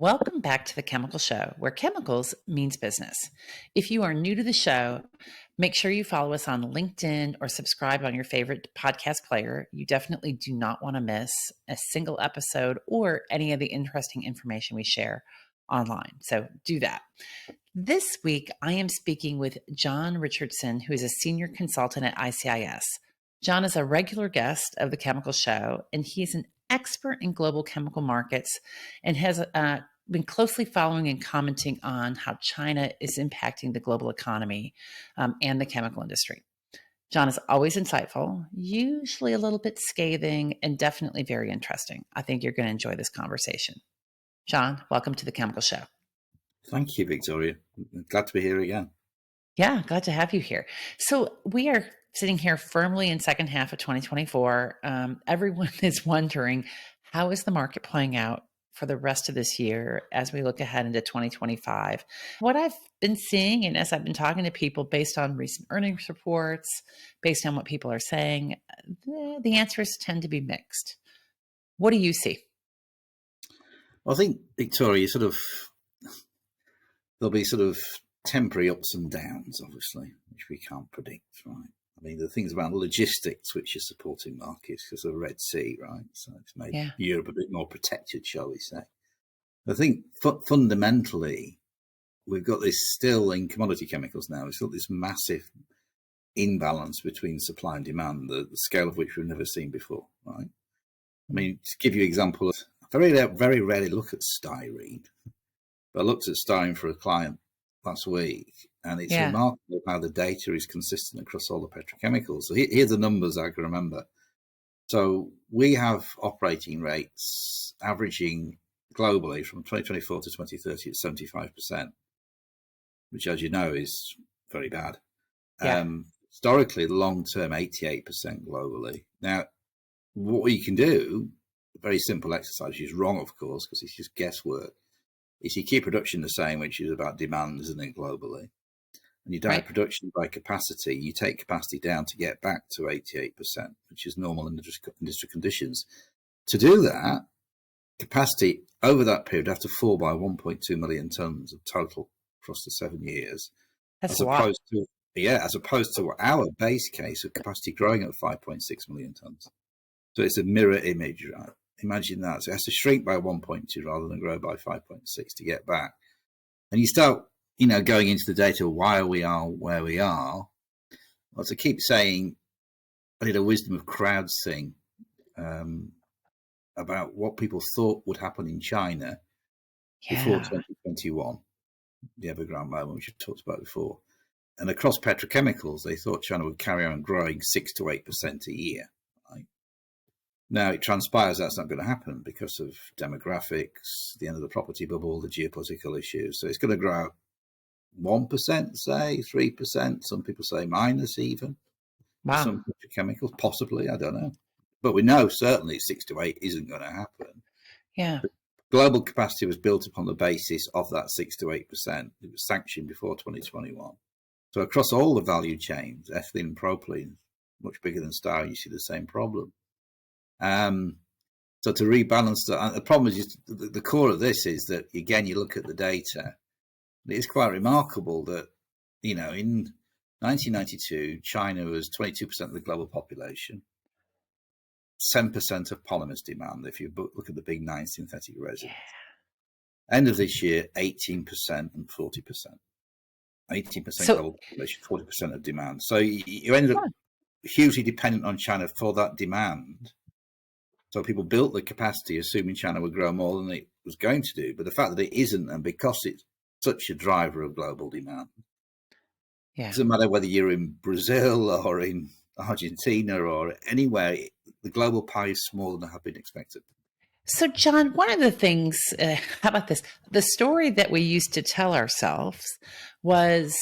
Welcome back to the Chemical Show, where chemicals means business. If you are new to the show, make sure you follow us on LinkedIn or subscribe on your favorite podcast player. You definitely do not want to miss a single episode or any of the interesting information we share online. So do that. This week, I am speaking with John Richardson, who is a senior consultant at ICIS. John is a regular guest of the Chemical Show, and he's an expert in global chemical markets and has been closely following and commenting on how China is impacting the global economy and the chemical industry. John is always insightful, usually a little bit scathing, and definitely very interesting. I think you're going to enjoy this conversation. John, welcome to the Chemical Show. Thank you, Victoria. I'm glad to be here again. Yeah, glad to have you here. So we are sitting here firmly in second half of 2024. Everyone is wondering, how is the market playing out for the rest of this year as we look ahead into 2025? What I've been seeing, and as I've been talking to people based on recent earnings reports, based on what people are saying, the answers tend to be mixed. What do you see? Well, I think, Victoria, there'll be sort of temporary ups and downs, obviously, which we can't predict, right? I mean, the things about logistics, which are supporting markets because of the Red Sea, right? So it's made Europe a bit more protected, shall we say. I think fundamentally, we've got this still in commodity chemicals now, we've got this massive imbalance between supply and demand, the scale of which we've never seen before, right? I mean, to give you an example, I very rarely look at styrene, but I looked at styrene for a client last week, and it's remarkable how the data is consistent across all the petrochemicals. So here are the numbers I can remember. So we have operating rates averaging globally from 2024 to 2030 at 75%, which, as you know, is very bad. Historically, the long-term 88% globally. Now, what we can do, a very simple exercise, which is wrong, of course, because it's just guesswork, is you keep production the same, which is about demand, isn't it, globally? And you divide production by capacity, you take capacity down to get back to 88%, which is normal in industry conditions. To do that, capacity over that period have to fall by 1.2 million tonnes of total across the 7 years. That's a lot. As opposed to our base case of capacity growing at 5.6 million tonnes. So it's a mirror image, right? Imagine that. So it has to shrink by 1.2 rather than grow by 5.6 to get back. And you start, going into the data, why we are where we are. Well, to keep saying, I did a wisdom of crowds thing about what people thought would happen in China before 2021, the Evergrande moment, which I talked about before. And across petrochemicals, they thought China would carry on growing 6 to 8% a year. Right? Now, it transpires that's not going to happen because of demographics, the end of the property bubble, the geopolitical issues. So it's going to grow 1%, say, 3%. Some people say minus even. Wow. Some petrochemicals, possibly, I don't know. But we know certainly 6 to 8 isn't going to happen. Yeah. But global capacity was built upon the basis of that 6 to 8%. It was sanctioned before 2021. So across all the value chains, ethylene and propylene, much bigger than styrene, you see the same problem. So to rebalance that, the problem is just the core of this is that, again, you look at the data, it's quite remarkable that, in 1992, China was 22% of the global population, 7% of polymers demand, if you look at the big 9 synthetic resins. End of this year, 18% and 40%. 18% global population, 40% of demand. So you ended up hugely dependent on China for that demand. So people built the capacity assuming China would grow more than it was going to do. But the fact that it isn't, and because it's such a driver of global demand, it doesn't matter whether you're in Brazil or in Argentina or anywhere, the global pie is smaller than had been expected. So, John, one of the things, how about this? The story that we used to tell ourselves was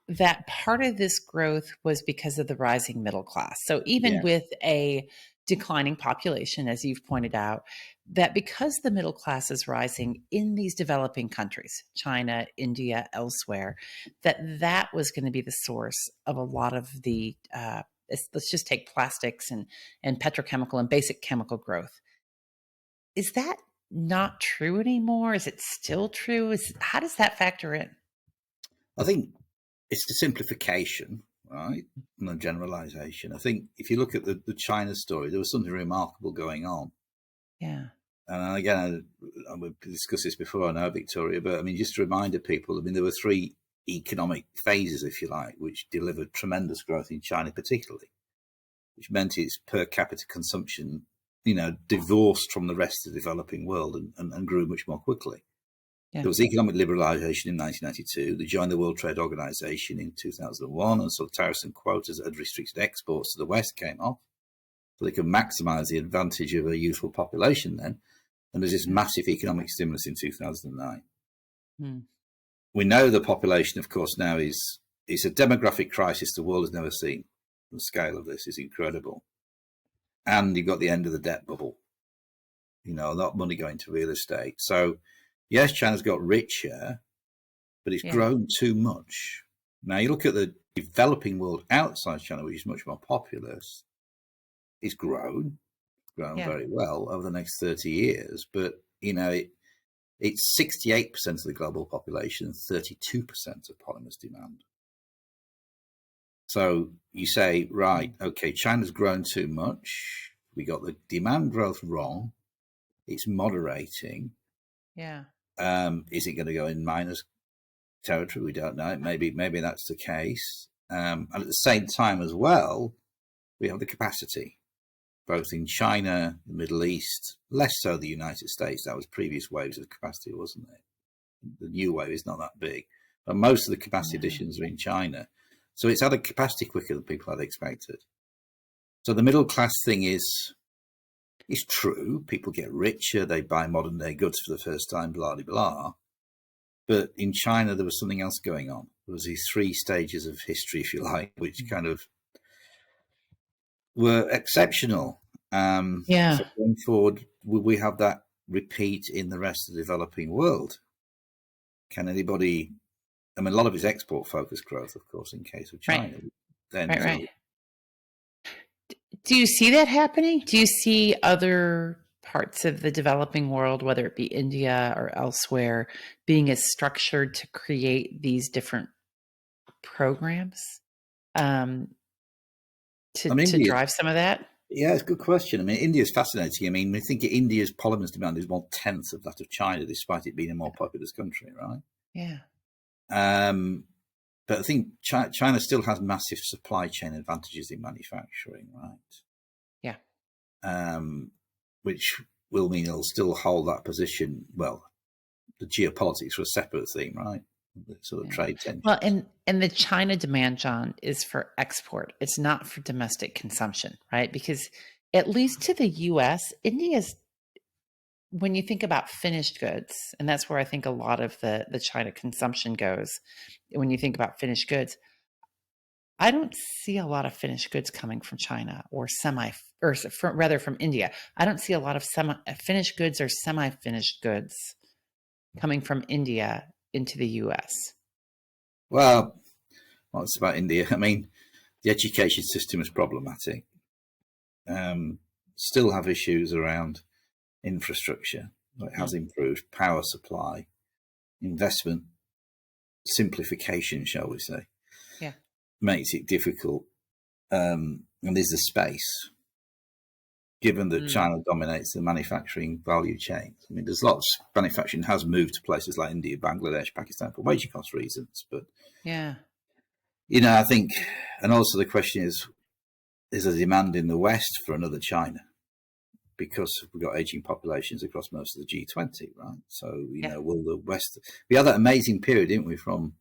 that part of this growth was because of the rising middle class. So even with a declining population, as you've pointed out, that because the middle class is rising in these developing countries, China, India, elsewhere, that was going to be the source of a lot of the, let's just take plastics and petrochemical and basic chemical growth. Is that not true anymore? Is it still true? How does that factor in? I think it's the simplification, right, and the generalization. I think if you look at the China story, there was something remarkable going on. Yeah. And again, we've discussed this before, I know, Victoria, but I mean, just to remind people, I mean, there were three economic phases, if you like, which delivered tremendous growth in China, particularly, which meant its per capita consumption, divorced from the rest of the developing world and grew much more quickly. Yeah. There was economic liberalization in 1992. They joined the World Trade Organization in 2001, and so tariffs and quotas that had restricted exports to the West came off, so they could maximize the advantage of a youthful population then. And there's this massive economic stimulus in 2009. We know the population, of course, now is a demographic crisis the world has never seen. The scale of this is incredible. And you've got the end of the debt bubble. A lot of money going to real estate. So, yes, China's got richer, but it's grown too much. Now, you look at the developing world outside China, which is much more populous. It's grown very well over the next 30 years, but it's 68% of the global population, 32% of polymers demand. So you say, right, okay, China's grown too much. We got the demand growth wrong. It's moderating. Yeah. Is it going to go in minus territory? We don't know. Maybe that's the case. And at the same time as well, we have the capacity, both in China, the Middle East, less so the United States. That was previous waves of capacity, wasn't it? The new wave is not that big. But most of the capacity additions are in China. So it's added capacity quicker than people had expected. So the middle class thing is true. People get richer. They buy modern day goods for the first time, blah, blah, blah. But in China, there was something else going on. There was these three stages of history, if you like, which kind of were exceptional. So going forward, will we have that repeat in the rest of the developing world? Can anybody? I mean, a lot of it's export-focused growth, of course, in case of China. Right. Do you see that happening? Do you see other parts of the developing world, whether it be India or elsewhere, being as structured to create these different programs to drive some of that? Yeah, it's a good question. I mean, India is fascinating. I mean, we think India's polymers demand is 1/10 of that of China, despite it being a more populous country, right? Yeah. But I think China still has massive supply chain advantages in manufacturing, right? Yeah. Which will mean it'll still hold that position. Well, the geopolitics are a separate theme, right? The sort of trade tension. Well, and the China demand, John, is for export. It's not for domestic consumption, right? Because at least to the U.S., India's, when you think about finished goods, and that's where I think a lot of the China consumption goes, when you think about finished goods, I don't see a lot of finished goods coming from China or rather from India. I don't see a lot of finished goods or semi-finished goods coming from India into the U.S. Well, it's about India. I mean, the education system is problematic. Still have issues around infrastructure. It has improved, power supply, investment, simplification, shall we say, makes it difficult. And there's the space, given that China dominates the manufacturing value chain. I mean, there's lots of manufacturing has moved to places like India, Bangladesh, Pakistan for wage cost reasons. But, I think, and also the question is a demand in the West for another China? Because we've got aging populations across most of the G20, right? So, will the West... We had that amazing period, didn't we, from,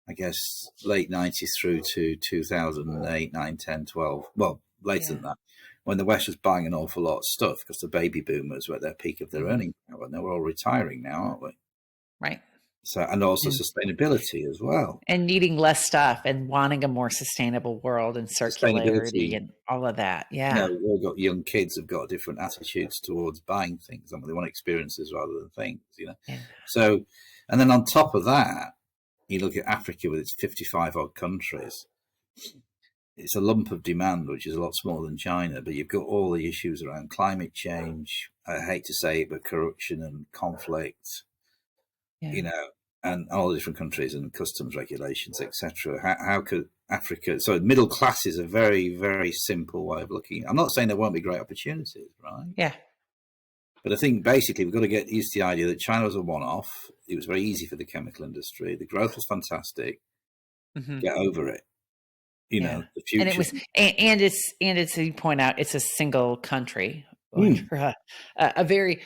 I guess, late 90s through to 2008, 9, 10, 12. Well, later than that, when the West was buying an awful lot of stuff because the baby boomers were at their peak of their earning power, and they're all retiring now, aren't we? Right. So, and also sustainability as well. And needing less stuff and wanting a more sustainable world and circularity and all of that. Yeah. We've all got young kids have got different attitudes towards buying things. They want experiences rather than things, Yeah. So, and then on top of that, you look at Africa with its 55 odd countries. It's a lump of demand, which is a lot smaller than China, but you've got all the issues around climate change, I hate to say it, but corruption and conflict, and all the different countries and customs regulations, etc. How could Africa? So middle class is a very, very simple way of looking. I'm not saying there won't be great opportunities, right? Yeah. But I think basically we've got to get used to the idea that China was a one-off. It was very easy for the chemical industry. The growth was fantastic. Mm-hmm. Get over it. Yeah. The future. And it was, and it's, you point out, it's a single country under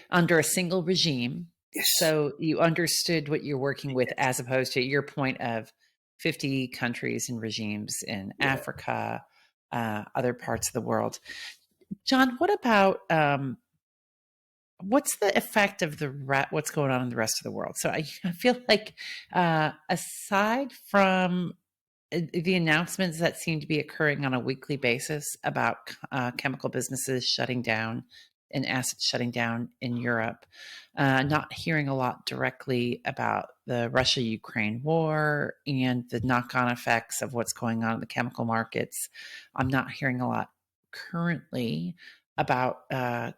under a single regime. Yes. So you understood what you're working with, as opposed to your point of 50 countries and regimes in Africa, other parts of the world. John, what about, what's the effect of what's going on in the rest of the world? So I feel like, aside from the announcements that seem to be occurring on a weekly basis about chemical businesses shutting down and assets shutting down in Europe, not hearing a lot directly about the Russia-Ukraine war and the knock-on effects of what's going on in the chemical markets. I'm not hearing a lot currently about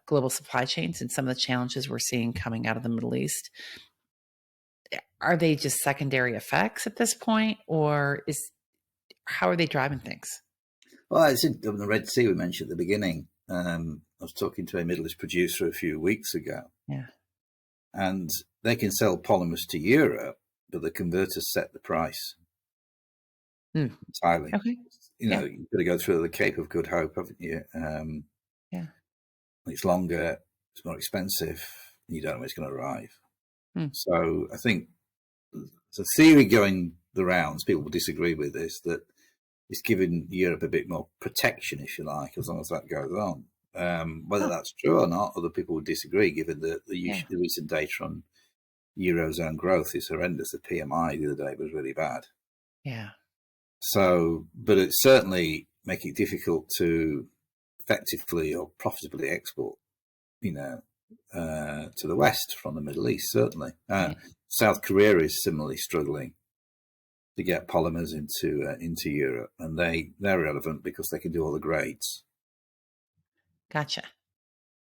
global supply chains and some of the challenges we're seeing coming out of the Middle East. Are they just secondary effects at this point, or how are they driving things? Well, it's in the Red Sea we mentioned at the beginning. I was talking to a Middle East producer a few weeks ago. Yeah. And they can sell polymers to Europe, but the converters set the price entirely. Okay. You've got to go through the Cape of Good Hope, haven't you? It's longer, it's more expensive, and you don't know when it's going to arrive. So I think the theory going the rounds, people will disagree with this, that it's giving Europe a bit more protection, if you like, as long as that goes on. Whether that's true or not, other people would disagree, given the recent data on Eurozone growth is horrendous. The PMI the other day was really bad. Yeah. So, but it certainly make it difficult to effectively or profitably export, to the West from the Middle East, certainly. South Korea is similarly struggling to get polymers into Europe, and they're relevant because they can do all the grades. Gotcha.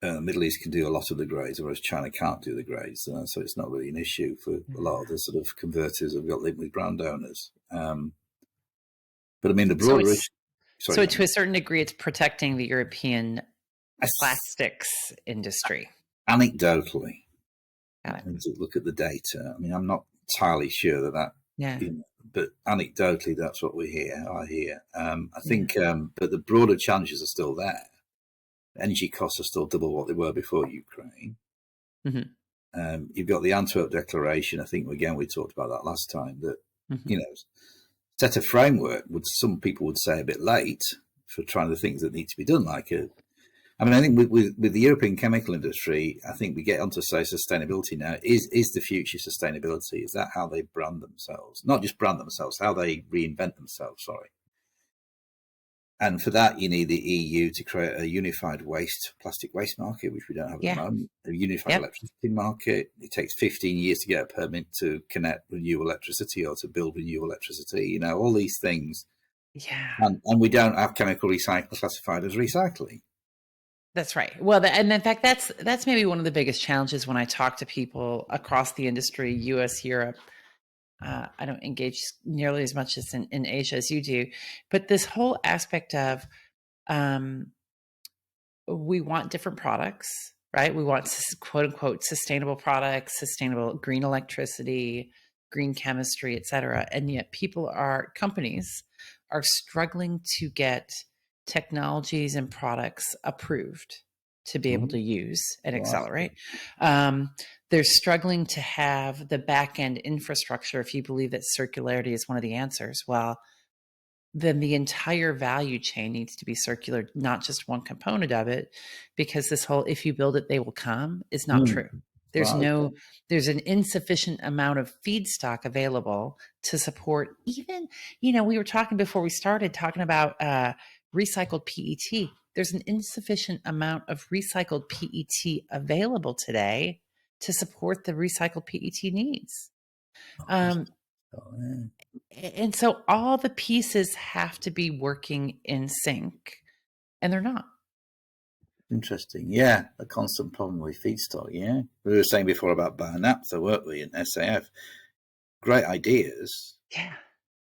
Middle East can do a lot of the grades, whereas China can't do the grades, so it's not really an issue for a lot of the sort of converters who've got linked with brand owners. But I mean, the broader issue. So to a certain degree, it's protecting the European plastics industry. Anecdotally, look at the data. I mean, I'm not entirely sure that. But anecdotally, that's what I hear. I think, but the broader challenges are still there. Energy costs are still double what they were before Ukraine. You've got the Antwerp Declaration. I think, again, we talked about that last time, that, set a framework, some people would say a bit late, for trying the things that need to be done. I think with the European chemical industry, I think we get onto, say, sustainability now. Is the future sustainability? Is that how they brand themselves? Not just brand themselves, how they reinvent themselves, sorry. And for that, you need the EU to create a unified plastic waste market, which we don't have at the moment. A unified electricity market. It takes 15 years to get a permit to connect renewable electricity or to build renewable electricity. All these things. Yeah. And we don't have chemical recycling classified as recycling. That's right. Well, and in fact, that's maybe one of the biggest challenges when I talk to people across the industry, US, Europe. I don't engage nearly as much as in Asia as you do, but this whole aspect of we want different products, right? We want quote unquote sustainable products, sustainable green electricity, green chemistry, et cetera. And yet companies are struggling to get technologies and products approved to be able to use and accelerate. They're struggling to have the back end infrastructure. If you believe that circularity is one of the answers, well, then the entire value chain needs to be circular, not just one component of it, because this whole "if you build it, they will come" is not true. There's an insufficient amount of feedstock available to support even, we were talking before we started talking about recycled PET. There's an insufficient amount of recycled PET available today to support the recycled PET needs. And so all the pieces have to be working in sync, and they're not. Interesting. Yeah, a constant problem with feedstock. Yeah, we were saying before about bionaphtha, weren't we? And SAF, great ideas. Yeah.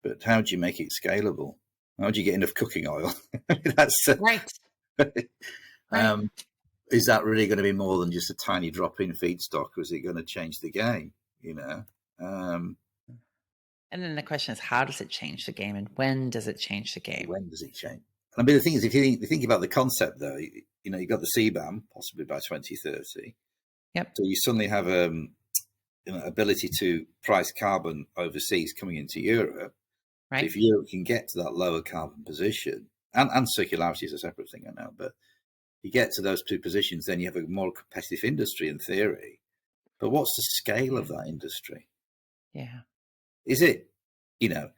But how do you make it scalable? How do you get enough cooking oil? That's Right. Right. Is that really going to be more than just a tiny drop in feedstock, or is it going to change the game? You know. And then the question is, how does it change the game, and when does it change the game? When does it change? I mean, the thing is, if you think about the concept, though, you know, you've got the CBAM possibly by 2030. Yep. So you suddenly have ability to price carbon overseas coming into Europe. Right. If Europe can get to that lower carbon position, and circularity is a separate thing, I know, but you get to those two positions, then you have a more competitive industry in theory. But what's the scale of that industry? Yeah. Is it, you know,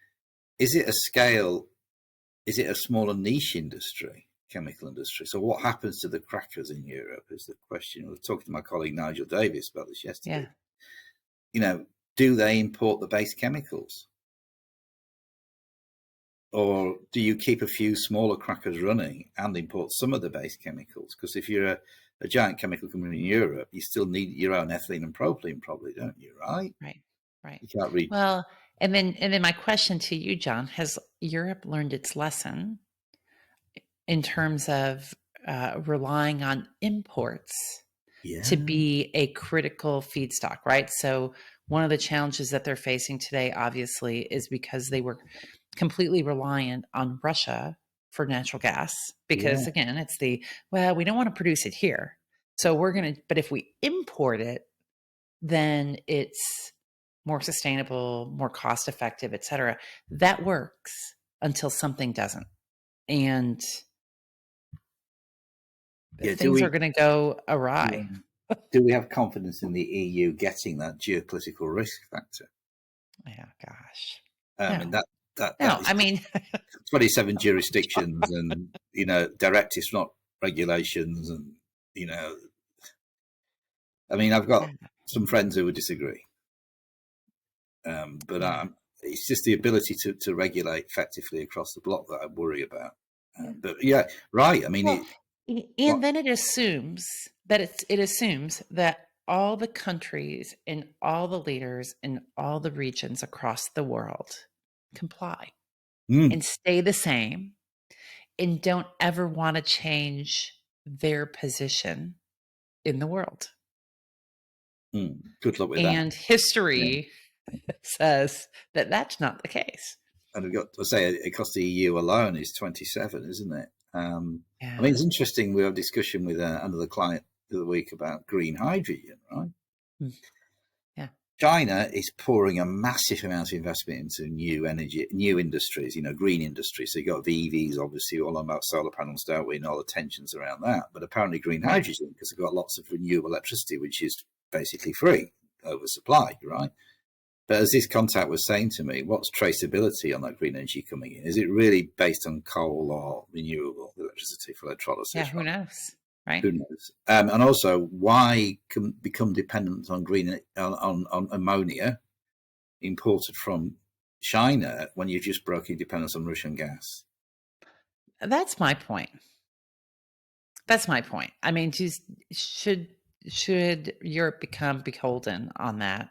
is it a scale? Is it a smaller niche industry, chemical industry? So what happens to the crackers in Europe is the question. I was talking to my colleague Nigel Davis about this yesterday. Yeah. You know, do they import the base chemicals? Or do you keep a few smaller crackers running and import some of the base chemicals? Because if you're a giant chemical company in Europe, you still need your own ethylene and propylene, probably, don't you? Right? Right. Right. You can't read. Well, and then my question to you, John, has Europe learned its lesson in terms of relying on imports to Yeah, be a critical feedstock, right? So one of the challenges that they're facing today, obviously, is because they were completely reliant on Russia for natural gas. yeah, Because again, it's well, we don't want to produce it here. So but if we import it, then it's more sustainable, more cost effective, et cetera. That works until something doesn't. And yeah. things are going to go awry. Do we have confidence in the EU getting that geopolitical risk factor? Yeah, gosh. I mean No, that no. is I mean, 27 jurisdictions, and directives, not regulations, and you know, I mean, I've got yeah, some friends who would disagree, but yeah, it's just the ability to regulate effectively across the block that I worry about. yeah. But yeah, right. I mean, Well, what? and then it assumes that it assumes that all the countries and all the leaders in all the regions across the world comply Mm, and stay the same and don't ever want to change their position in the world. good luck with that. And Yeah. history says that that's not the case. And we've got to say it costs the EU alone is 27, isn't it? I Yeah. mean, it's interesting. We have a discussion with another client the other week about green hydrogen, right? Mm. Yeah. China is pouring a massive amount of investment into new energy, new industries, green industries. So you've got EVs, obviously, all about solar panels, don't we, and all the tensions around that. But apparently green Right. hydrogen, because they've got lots of renewable electricity, which is basically free, oversupplied, right? But as this contact was saying to me, what's traceability on that green energy coming in? Is it really based on coal or renewable electricity for Yeah. electrolysis? Who Right? knows? Right. Who knows? And also, why become dependent on on ammonia imported from China when you just broke your dependence on Russian gas? That's my point. That's my point. I mean, just should Europe become beholden on that?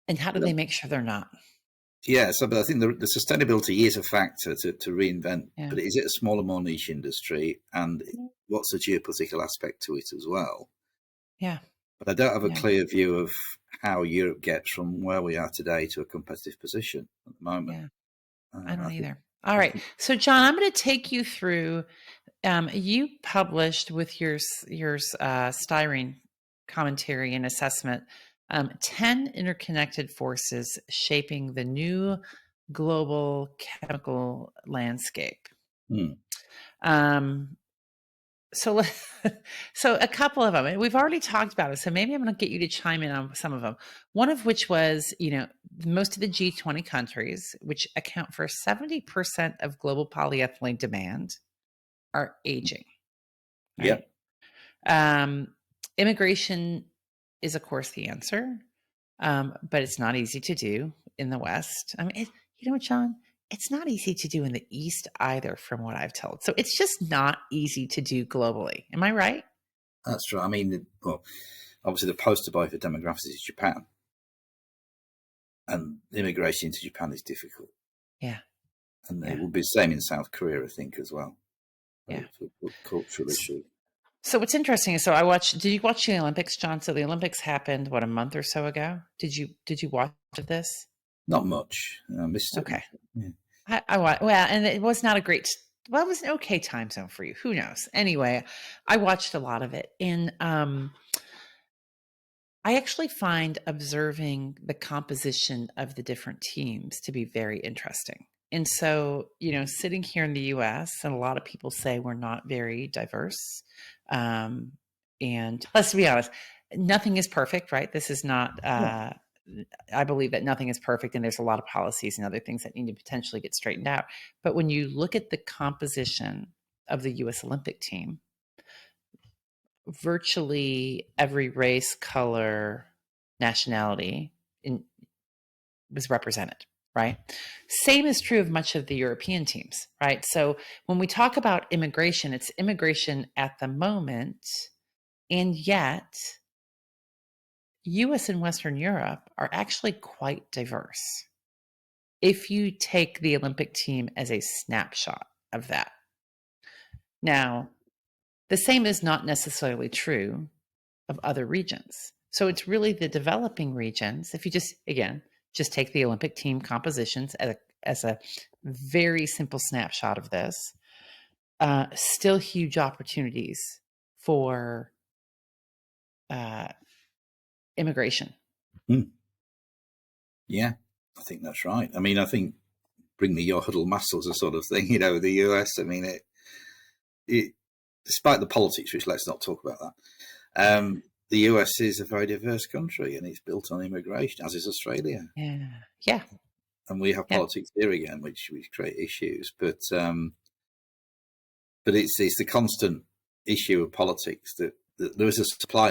And how do they make sure they're not? Yeah, so but I think the sustainability is a factor to reinvent, Yeah. but is it a smaller, more niche industry? And what's the geopolitical aspect to it as well? Yeah. But I don't have a Yeah. clear view of how Europe gets from where we are today to a competitive position at the moment. Yeah. I don't I think, either. All I right. think, So, John, I'm going to take you through. You published with your styrene commentary and assessment 10 interconnected forces shaping the new global chemical landscape. hmm, Um, so, so a couple of them, and we've already talked about it. So maybe I'm going to get you to chime in on some of them. One of which was, most of the G20 countries, which account for 70% of global polyethylene demand, are aging, yeah, right? Um, Immigration is, of course, the answer, but it's not easy to do in the West. I mean, you know what, John? it's not easy to do in the East either, from what I've told. So it's just not easy to do globally. Am I right? That's right. I mean, well, obviously the poster boy for demographics is Japan, and immigration into Japan is difficult. Yeah. And Yeah. it will be the same in South Korea, I think, as well. Yeah. For cultural issue. So what's interesting is, did you watch the Olympics, John? So the Olympics happened, what, a month or so ago? Did you watch this? Not much. I missed it. Okay. Yeah. Well, and it was not a great, well, it was an okay time zone for you. Who knows? Anyway, I watched a lot of it. And I actually find observing the composition of the different teams to be very interesting. And so, sitting here in the US, and a lot of people say we're not very diverse. And let's be honest, nothing is perfect, right? This is not, I believe that nothing is perfect, and there's a lot of policies and other things that need to potentially get straightened out. But when you look at the composition of the US Olympic team, virtually every race, color, nationality was represented, right? Same is true of much of the European teams, right? So when we talk about immigration, it's immigration at the moment, and yet US and Western Europe are actually quite diverse. If you take the Olympic team as a snapshot of that. Now, the same is not necessarily true of other regions. So it's really the developing regions. If you just take the Olympic team compositions as a very simple snapshot of this, still huge opportunities for immigration. Yeah, I think that's right. I mean, I think bring me your huddle muscles, a sort of thing, the US. I mean, it despite the politics, which let's not talk about that. The US is a very diverse country, and it's built on immigration, as is Australia. Yeah. And we have politics here again, which create issues. But it's the constant issue of politics that there is a supply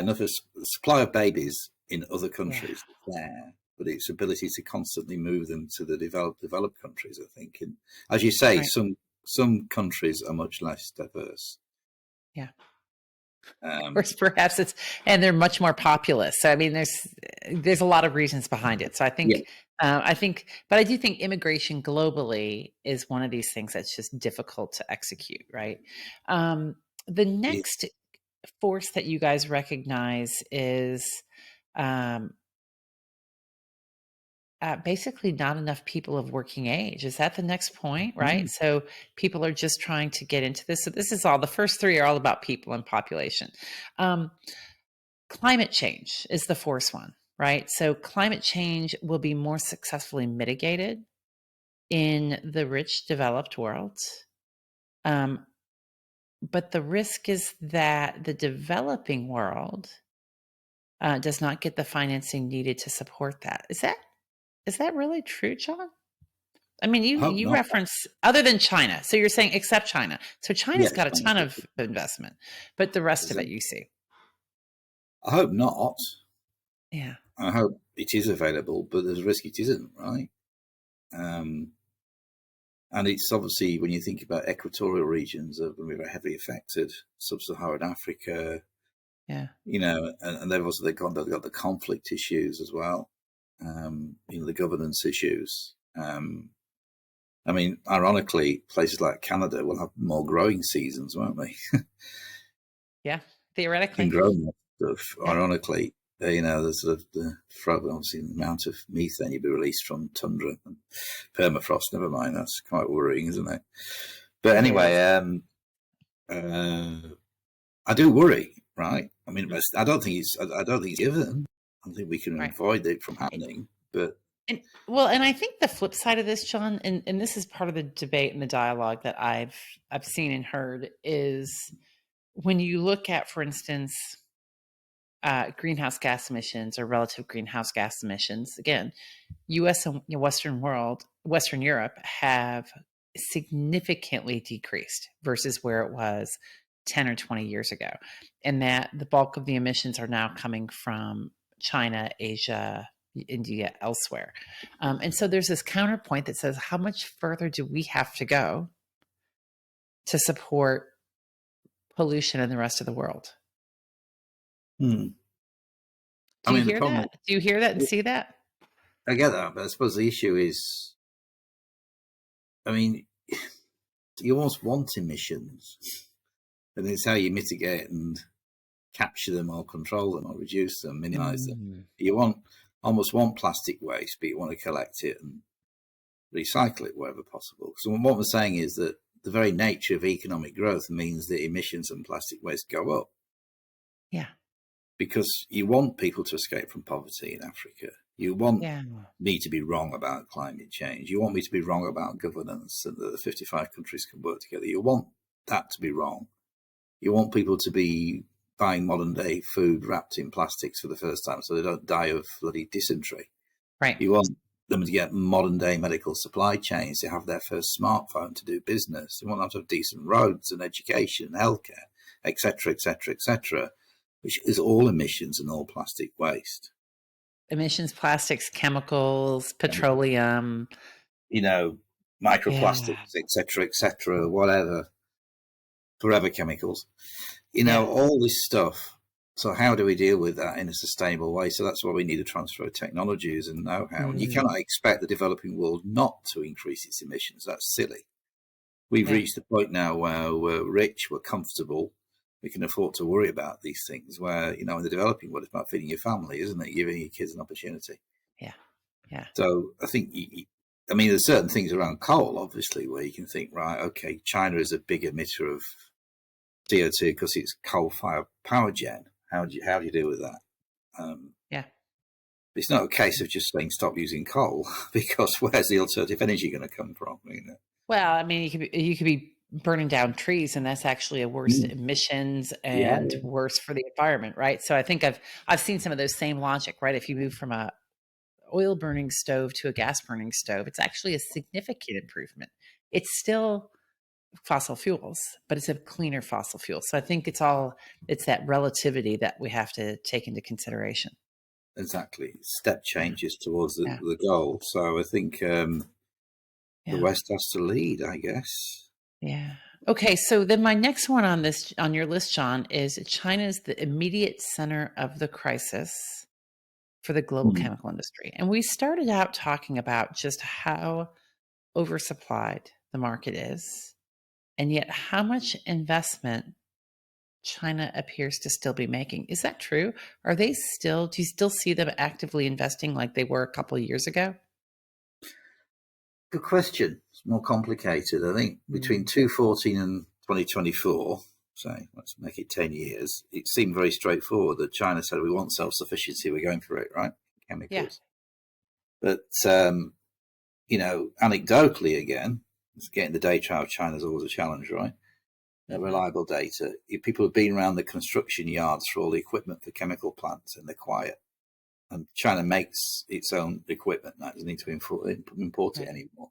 of babies in other countries there, but its ability to constantly move them to the developed countries, I think. And as you say, right. Some countries are much less diverse. Yeah. Or perhaps and they're much more populous. So I mean, there's a lot of reasons behind it. So I think, but I do think immigration globally is one of these things that's just difficult to execute, right? The next force that you guys recognize is basically not enough people of working age. Is that the next point, right? Mm. So people are just trying to get into this. So this is all, the first three are all about people and population. Climate change is the fourth one, right? So climate change will be more successfully mitigated in the rich, developed world. But the risk is that the developing world does not get the financing needed to support that. Is that really true, John? I mean, you reference other than China. So you're saying except China. So China's got a ton of investment, but the rest of it you see. I hope not. Yeah. I hope it is available, but there's a risk it isn't, right? And it's obviously, when you think about equatorial regions, are going to be very heavily affected. Sub-Saharan Africa, and they've got the conflict issues as well. The governance issues. I mean, ironically, places like Canada will have more growing seasons, won't they? Yeah, theoretically. And grow more stuff. Yeah. Ironically, there's sort of obviously the amount of methane you'd be released from tundra and permafrost. Never mind, that's quite worrying, isn't it? But anyway, I do worry, right? I mean, I don't think it's given. I think we can avoid it from happening, but. And I think the flip side of this, John, and this is part of the debate and the dialogue that I've seen and heard, is when you look at, for instance, greenhouse gas emissions or relative greenhouse gas emissions, again, U.S. and Western Europe have significantly decreased versus where it was 10 or 20 years ago, and that the bulk of the emissions are now coming from China, Asia, India, elsewhere. And so there's this counterpoint that says, how much further do we have to go to support pollution in the rest of the world? Hmm. Do you hear that? Do you hear that and see that? I get that, but I suppose the issue is, I mean, you almost want emissions, and it's how you mitigate and capture them or control them or reduce them, minimize them. You almost want plastic waste, but you want to collect it and recycle it wherever possible. So what we're saying is that the very nature of economic growth means that emissions and plastic waste go up. Yeah. Because you want people to escape from poverty in Africa. You want me to be wrong about climate change. You want me to be wrong about governance and that the 55 countries can work together. You want that to be wrong. You want people to be buying modern day food wrapped in plastics for the first time so they don't die of bloody dysentery. Right. You want them to get modern day medical supply chains, to have their first smartphone, to do business. You want them to have decent roads and education and healthcare, etc., etc., etc., which is all emissions and all plastic waste. Emissions, plastics, chemicals, petroleum. You know, microplastics, etc., whatever, forever chemicals. You know, all this stuff. So how do we deal with that in a sustainable way? So that's why we need a transfer of technologies and know-how. And you cannot expect the developing world not to increase its emissions. That's silly. We've reached the point now where we're rich, we're comfortable, we can afford to worry about these things, where, you know, in the developing world, it's about feeding your family, isn't it? Giving your kids an opportunity. Yeah. Yeah. So I think, I mean, there's certain things around coal, obviously, where you can think, right, okay, China is a big emitter of CO2 because it's coal-fired power gen. How do you deal with that? It's not a case of just saying stop using coal, because where's the alternative energy going to come from? You know? Well, I mean, you could be burning down trees, and that's actually a worse emissions and worse for the environment, right? So I think I've seen some of those same logic, right? If you move from a oil burning stove to a gas burning stove, it's actually a significant improvement. It's still fossil fuels, but it's a cleaner fossil fuel. So I think it's that relativity that we have to take into consideration. Exactly. Step changes towards the goal. So I think the West has to lead, I guess. Yeah. Okay. So then my next one on your list, John, is China's the immediate center of the crisis for the global chemical industry. And we started out talking about just how oversupplied the market is, and yet how much investment China appears to still be making. Is that true? Do you still see them actively investing like they were a couple of years ago? Good question. It's more complicated. I think between 2014 and 2024, so let's make it 10 years, it seemed very straightforward that China said, we want self-sufficiency, we're going for it, right? Chemicals. Yeah. But, you know, anecdotally again, getting the data out of China is always a challenge, right? Reliable data. People have been around the construction yards for all the equipment for chemical plants, and they're quiet. And China makes its own equipment now; it doesn't need to import it anymore.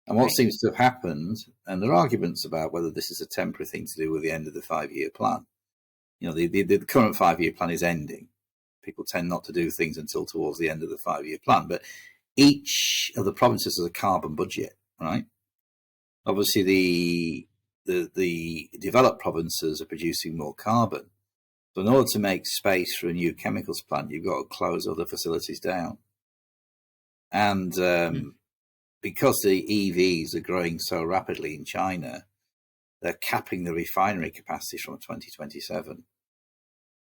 And what seems to have happened, and there are arguments about whether this is a temporary thing to do with the end of the 5-year plan. You know, the current 5-year plan is ending. People tend not to do things until towards the end of the 5-year plan. But each of the provinces has a carbon budget, right? Obviously, the developed provinces are producing more carbon. So in order to make space for a new chemicals plant, you've got to close other facilities down. And because the EVs are growing so rapidly in China, they're capping the refinery capacity from 2027.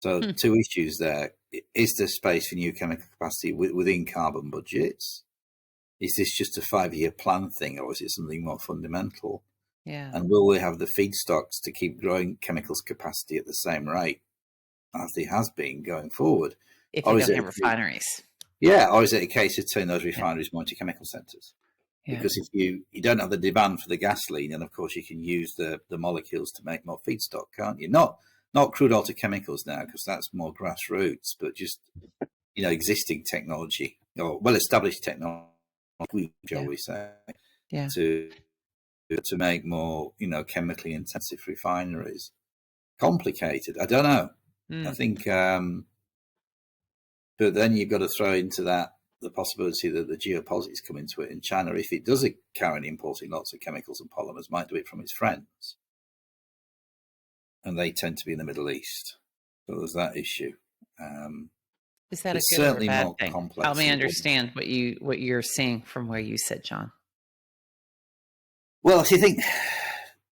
So two issues there. Is there space for new chemical capacity within carbon budgets? Is this just a 5-year plan thing, or is it something more fundamental? Yeah. And will we have the feedstocks to keep growing chemicals capacity at the same rate as it has been going forward? If you don't have refineries. Yeah, or is it a case of turning those refineries more into chemical centres? Yeah. Because if you don't have the demand for the gasoline, then of course you can use the molecules to make more feedstock, can't you? Not crude oil to chemicals now, because that's more grassroots, but just, you know, existing technology or well-established technology, shall we say, to make more, you know, chemically intensive refineries. Complicated. I don't know. I think, but then you've got to throw into that the possibility that the geopolitics come into it in China, if it does carry on importing lots of chemicals and polymers, might do it from its friends. And they tend to be in the Middle East. So there's that issue. Is that a good or a bad thing? Help me understand what you're seeing from where you sit, John. Well, if you think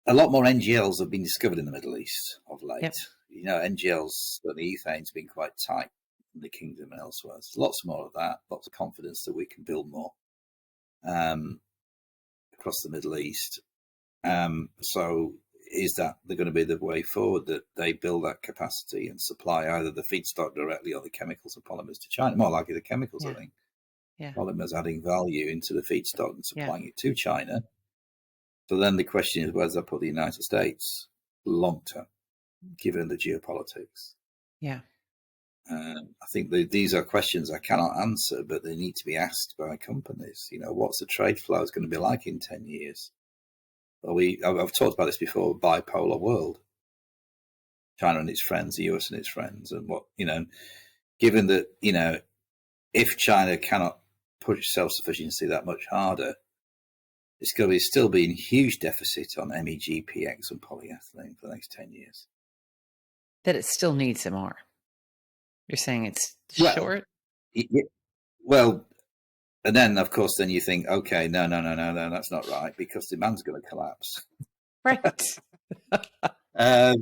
a lot more NGLs have been discovered in the Middle East of late. Yep. You know, NGLs, the ethane's been quite tight in the kingdom and elsewhere. There's lots more of that, lots of confidence that we can build more across the Middle East. So is that they're going to be the way forward, that they build that capacity and supply either the feedstock directly or the chemicals and polymers to China? More likely the chemicals, I think. Yeah. Polymers adding value into the feedstock and supplying it to China. So then the question is, where does that put the United States long term, given the geopolitics? Yeah. I think these are questions I cannot answer, but they need to be asked by companies. You know, what's the trade flows going to be like in 10 years? I've talked about this before, a bipolar world. China and its friends, the US and its friends. And what, you know, given that, you know, if China cannot push self-sufficiency that much harder, it's going to still be in huge deficit on MEG, PX, and polyethylene for the next 10 years. That it still needs some more. You're saying it's short? Well, and then, of course, then you think, okay, no, that's not right, because demand's going to collapse. Right.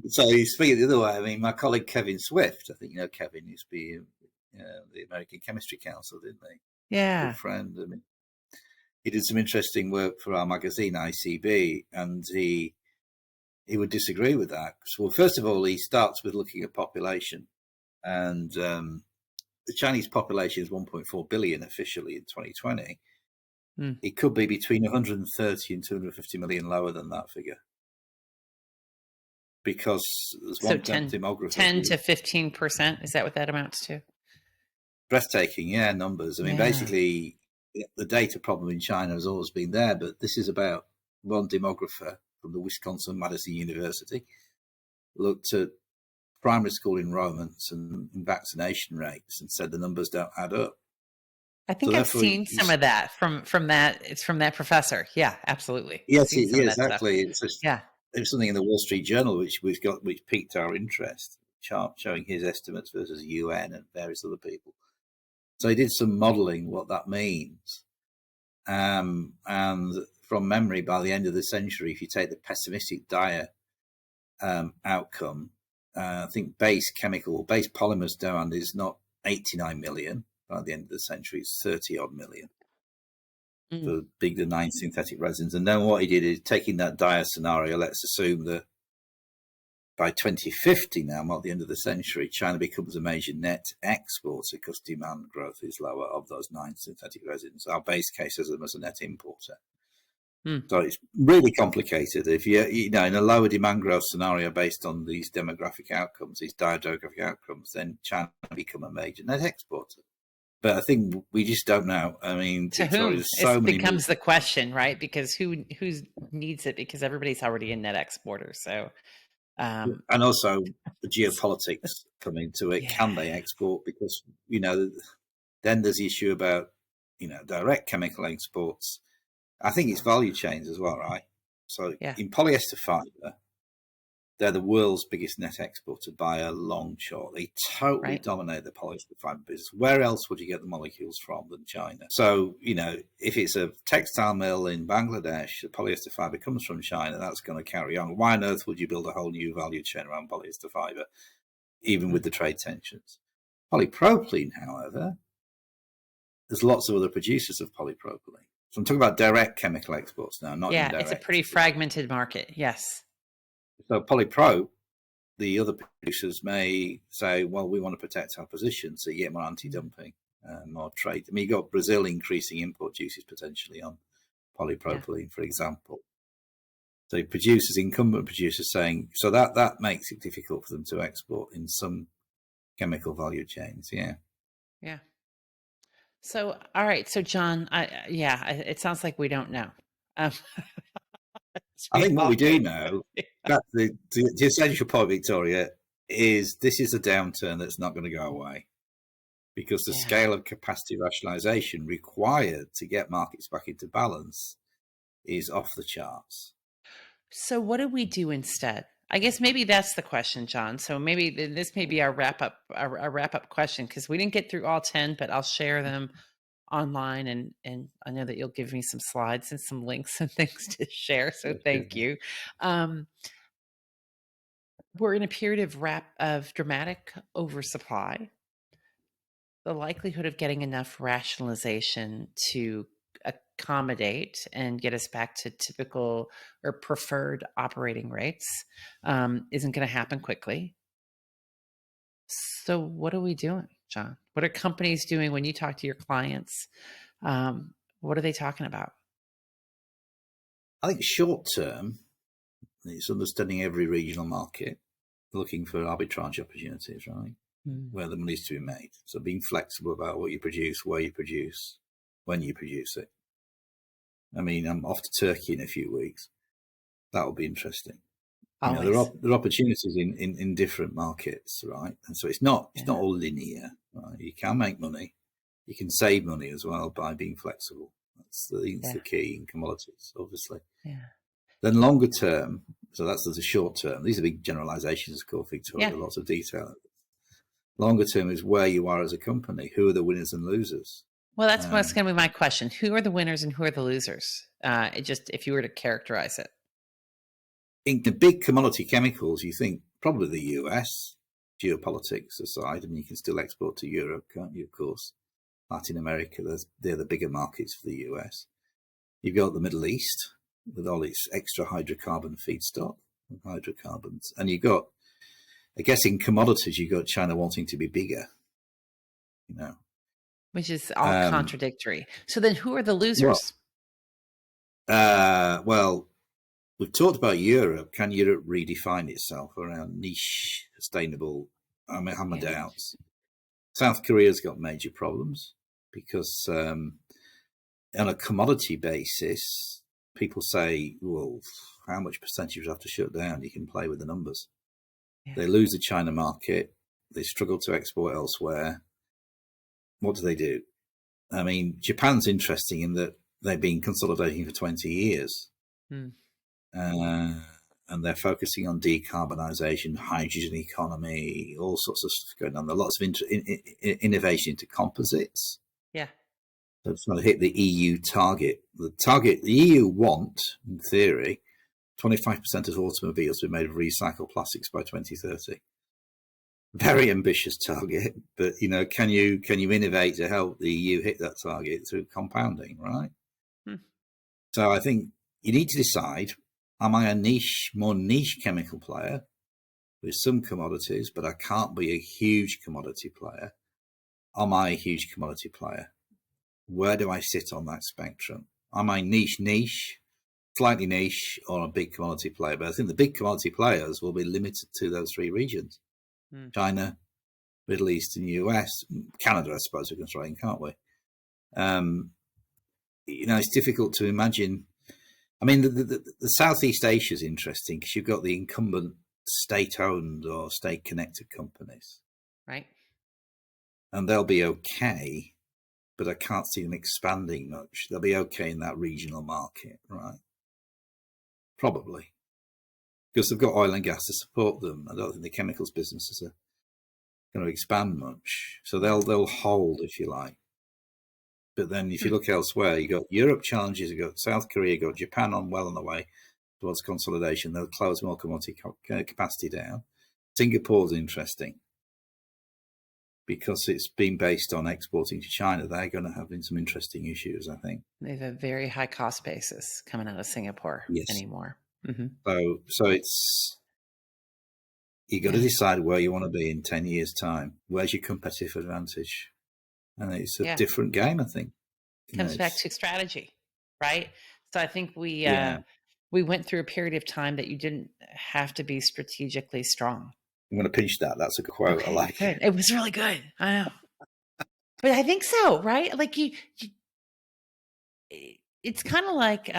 So you speak the other way. I mean, my colleague Kevin Swift, I think you know Kevin, used to be the American Chemistry Council, didn't he? Yeah. Good friend. I mean, he did some interesting work for our magazine, ICB, and he would disagree with that. So, well, first of all, he starts with looking at population, and the Chinese population is 1.4 billion officially in 2020. It could be between 130 and 250 million lower than that figure, because there's demography. 10 to 15%. Is that what that amounts to? Breathtaking, numbers. I mean, basically, the data problem in China has always been there, but this is about one demographer from the Wisconsin-Madison University looked at primary school enrollments and vaccination rates and said the numbers don't add up. I think I've seen some of that from that. It's from that professor. Yeah, absolutely. Yes, exactly. It's just, it was something in the Wall Street Journal which piqued our interest, showing his estimates versus UN and various other people. So he did some modelling what that means, and from memory, by the end of the century, if you take the pessimistic dire outcome, I think base polymers demand is not 89 million. By the end of the century, it's 30 odd million. The 9 synthetic resins. And then what he did is, taking that dire scenario, let's assume that by 2050 now, at the end of the century, China becomes a major net exporter because demand growth is lower of those 9 synthetic resins. Our base case has them as a net importer. So it's really complicated. If you know, in a lower demand growth scenario based on these demographic outcomes, these dire demographic outcomes, then China become a major net exporter. But I think we just don't know. I mean, to whom it becomes the question, right? Because who needs it? Because everybody's already a net exporter. So, and also the geopolitics come into it. Can they export? Because, you know, then there's the issue about, you know, direct chemical exports. I think it's value chains as well, right? So in polyester fiber, they're the world's biggest net exporter by a long shot. They totally dominate the polyester fiber business. Where else would you get the molecules from than China? So, you know, if it's a textile mill in Bangladesh, the polyester fiber comes from China, that's going to carry on. Why on earth would you build a whole new value chain around polyester fiber, even with the trade tensions? Polypropylene, however, there's lots of other producers of polypropylene. So I'm talking about direct chemical exports now, not indirect. It's a pretty fragmented market, yes. So polypro, the other producers may say, well, we want to protect our position, so you get more anti-dumping, more trade. I mean, you've got Brazil increasing import duties potentially on polypropylene, for example. So incumbent producers saying, so that makes it difficult for them to export in some chemical value chains, Yeah. So, all right. So, John, it sounds like we don't know. I think what we do know, that the essential point, Victoria, is this is a downturn that's not going to go away. because the scale of capacity rationalization required to get markets back into balance is off the charts. So what do we do instead? I guess maybe that's the question, John. So maybe this may be our wrap up question, because we didn't get through all 10, but I'll share them online, and I know that you'll give me some slides and some links and things to share. So thank you. We're in a period of dramatic oversupply. The likelihood of getting enough rationalization to accommodate and get us back to typical or preferred operating rates isn't going to happen quickly. So what are we doing, John? What are companies doing when you talk to your clients? What are they talking about? I think short term, it's understanding every regional market, looking for arbitrage opportunities, right? Where the money's to be made. So being flexible about what you produce, where you produce, when you produce it. I mean, I'm off to Turkey in a few weeks. That will be interesting. You know, there are opportunities in different markets, right? And so it's not all linear. Right? You can make money. You can save money as well by being flexible. That's the key in commodities, obviously. Yeah. Then longer term, so that's the short term. These are big generalizations, of course, Victoria, lots of detail. Longer term is where you are as a company. Who are the winners and losers? Well, that's what's going to be my question. Who are the winners and who are the losers? If you were to characterize it. In the big commodity chemicals, you think probably the US, geopolitics aside. I mean, you can still export to Europe, can't you, of course? Latin America, they're the bigger markets for the US. You've got the Middle East with all its extra hydrocarbon feedstock, hydrocarbons. And you've got, I guess in commodities, you've got China wanting to be bigger, you know. Which is all contradictory. So then who are the losers? Well, we've talked about Europe. Can Europe redefine itself around niche, sustainable? I mean, I have my doubts. South Korea's got major problems because on a commodity basis, people say, well, how much percentage you have to shut down? You can play with the numbers. Yeah. They lose the China market. They struggle to export elsewhere. What do? I mean, Japan's interesting in that they've been consolidating for 20 years. And they're focusing on decarbonisation, hydrogen economy, all sorts of stuff going on. There are lots of innovation into composites. Yeah. So it's trying to hit the EU target. The EU want, in theory, 25% of automobiles to be made of recycled plastics by 2030. Very ambitious target, but you know, can you innovate to help the EU hit that target through compounding, right? So I think you need to decide: am I a more niche chemical player with some commodities, but I can't be a huge commodity player? Am I a huge commodity player? Where do I sit on that spectrum? Am I niche, slightly niche, or a big commodity player? But I think the big commodity players will be limited to those three regions. China, Middle East, and US. Canada, I suppose we can throw in, can't we? You know, it's difficult to imagine. I mean, the Southeast Asia is interesting because you've got the incumbent state-owned or state-connected companies. Right. And they'll be okay, but I can't see them expanding much. They'll be okay in that regional market, right? Probably. Because they've got oil and gas to support them. I don't think the chemicals businesses are going to expand much. So they'll hold, if you like. But then if you look elsewhere, you've got Europe challenges, you've got South Korea, you've got Japan on the way towards consolidation. They'll close more commodity capacity down. Singapore's interesting because it's been based on exporting to China. They're going to have some interesting issues, I think. They have a very high cost basis coming out of Singapore anymore. So it's, you got to decide where you want to be in 10 years' time. Where's your competitive advantage? And it's a different game, I think. It comes back to strategy, right? So I think we went through a period of time that you didn't have to be strategically strong. I'm going to pinch that. That's a quote. Okay, I like it. It was really good. I know. But I think so, right? Like it's kind of like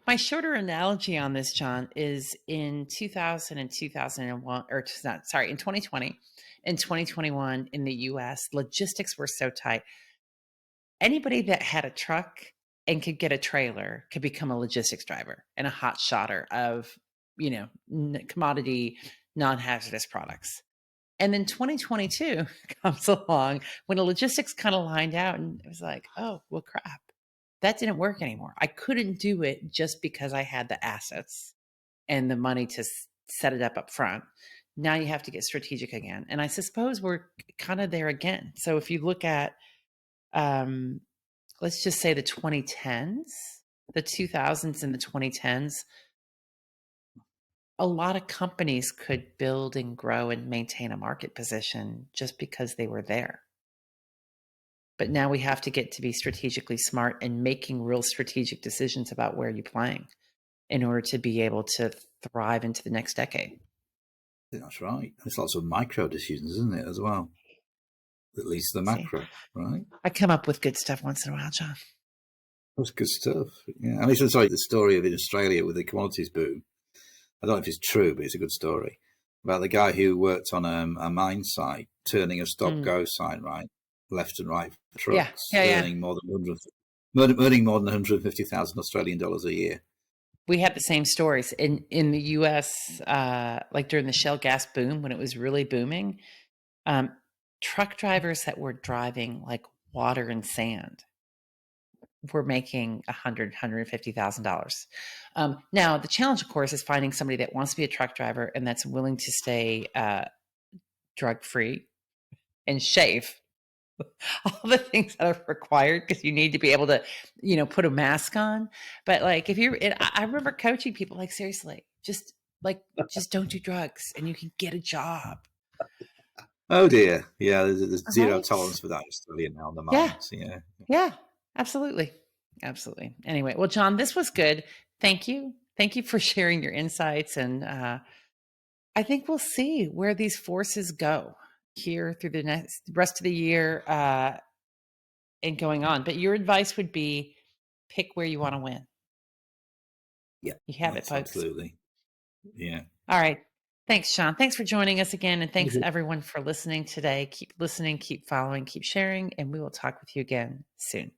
my shorter analogy on this, John, is in 2000 and 2001, or not, sorry, in 2020 in 2021 in the US, logistics were so tight. Anybody that had a truck and could get a trailer could become a logistics driver and a hot shotter of, commodity non-hazardous products. And then 2022 comes along when the logistics kind of lined out and it was like, oh, well, crap. That didn't work anymore. I couldn't do it just because I had the assets and the money to set it up front. Now you have to get strategic again. And I suppose we're kind of there again. So if you look at, let's just say the 2010s, the 2000s and the 2010s, a lot of companies could build and grow and maintain a market position just because they were there. But now we have to get to be strategically smart and making real strategic decisions about where you're playing in order to be able to thrive into the next decade. That's right. There's lots of micro decisions, isn't it, as well? At least the macro, right? I come up with good stuff once in a while, John. That's good stuff. Yeah. I mean, it's like the story of in Australia with the commodities boom. I don't know if it's true, but it's a good story about the guy who worked on a mine site, turning a stop-go sign, right, left and right for trucks, earning more than $150,000 Australian dollars a year. We had the same stories in the U.S., like during the shale gas boom when it was really booming. Truck drivers that were driving like water and sand were making $150,000. Now, the challenge, of course, is finding somebody that wants to be a truck driver and that's willing to stay drug-free and safe. All the things that are required because you need to be able to, put a mask on. But like, I remember coaching people like, seriously, just don't do drugs and you can get a job. Oh dear. Yeah. There's zero tolerance for that in Australia now on the mines. Yeah. Yeah, absolutely. Absolutely. Anyway, well, John, this was good. Thank you. Thank you for sharing your insights. And I think we'll see where these forces go here through the rest of the year and going on. But your advice would be pick where you want to win. Yeah. You have it, folks. Absolutely. Yeah. All right. Thanks, Sean. Thanks for joining us again. And thanks everyone for listening today. Keep listening, keep following, keep sharing, and we will talk with you again soon.